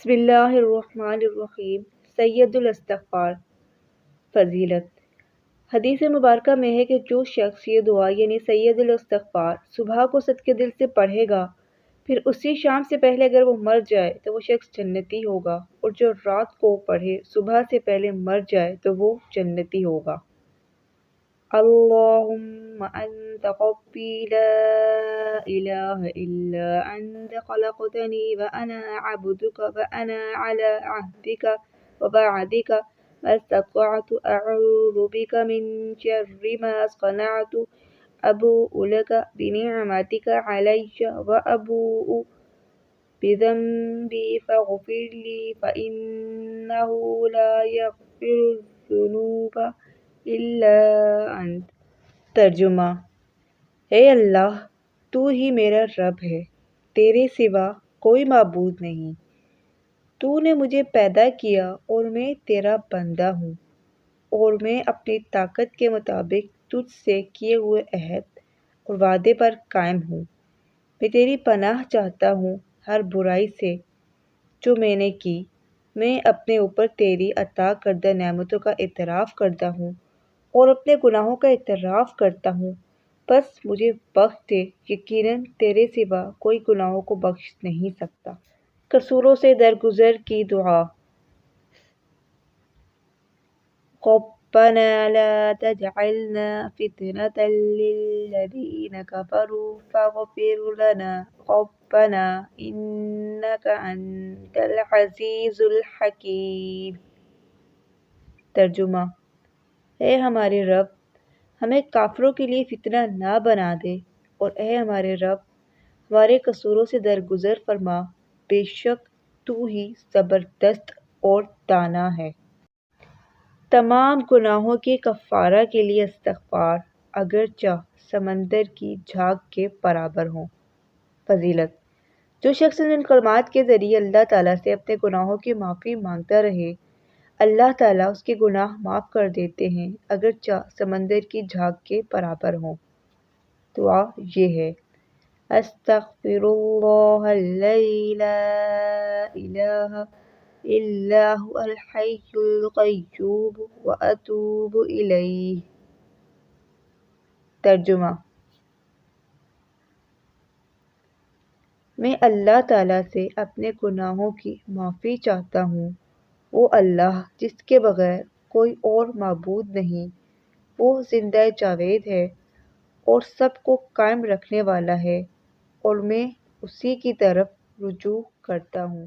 بسم اللہ الرحمن الرحیم۔ سید الاستغفار۔ فضیلت۔ حدیث مبارکہ میں ہے کہ جو شخص یہ دعا یعنی سید الاستغفار صبح کو صدقے دل سے پڑھے گا، پھر اسی شام سے پہلے اگر وہ مر جائے تو وہ شخص جنتی ہوگا، اور جو رات کو پڑھے صبح سے پہلے مر جائے تو وہ جنتی ہوگا۔ اللہم انت ربی لا الہ الا انت خلقتنی وانا عبدک وانا علی عہدک ووعدک ما استطعت اعوذ بک من شر ما صنعت ابوء لک بنعمتک علی وابوء بذنبی فاغفر لی فانہ لا یغفر الذنوب الا انت۔ ترجمہ: اے اللہ، تو ہی میرا رب ہے، تیرے سوا کوئی معبود نہیں۔ تو نے مجھے پیدا کیا اور میں تیرا بندہ ہوں، اور میں اپنی طاقت کے مطابق تجھ سے کیے ہوئے عہد اور وعدے پر قائم ہوں۔ میں تیری پناہ چاہتا ہوں ہر برائی سے جو میں نے کی۔ میں اپنے اوپر تیری عطا کردہ نعمتوں کا اعتراف کرتا ہوں اور اپنے گناہوں کا اعتراف کرتا ہوں، بس مجھے بخش دے، یقیناً تیرے سوا کوئی گناہوں کو بخش نہیں سکتا۔ قصوروں سے درگزر کی دعا۔ ربنا لا تجعلنا فتنة للذين كفروا فاغفر لنا ربنا إنك أنت العزيز الحكيم۔ ترجمہ: اے ہمارے رب، ہمیں کافروں کے لیے فتنہ نہ بنا دے، اور اے ہمارے رب، ہمارے قصوروں سے درگزر فرما، بے شک تو ہی زبردست اور دانا ہے۔ تمام گناہوں کے کفارہ کے لیے استغفار اگرچہ سمندر کی جھاگ کے برابر ہوں۔ فضیلت۔ جو شخص ان کلمات کے ذریعے اللہ تعالیٰ سے اپنے گناہوں کی معافی مانگتا رہے، اللہ تعالیٰ اس کے گناہ معاف کر دیتے ہیں اگرچہ سمندر کی جھاگ کے برابر ہوں۔ دعا یہ ہے: استغفر اللہ الذی لا الہ الا هو الحی القیوم واتوب الیہ۔ ترجمہ: میں اللہ تعالیٰ سے اپنے گناہوں کی معافی چاہتا ہوں۔ وہ اللہ جس کے بغیر کوئی اور معبود نہیں، وہ زندہ جاوید ہے اور سب کو قائم رکھنے والا ہے، اور میں اسی کی طرف رجوع کرتا ہوں۔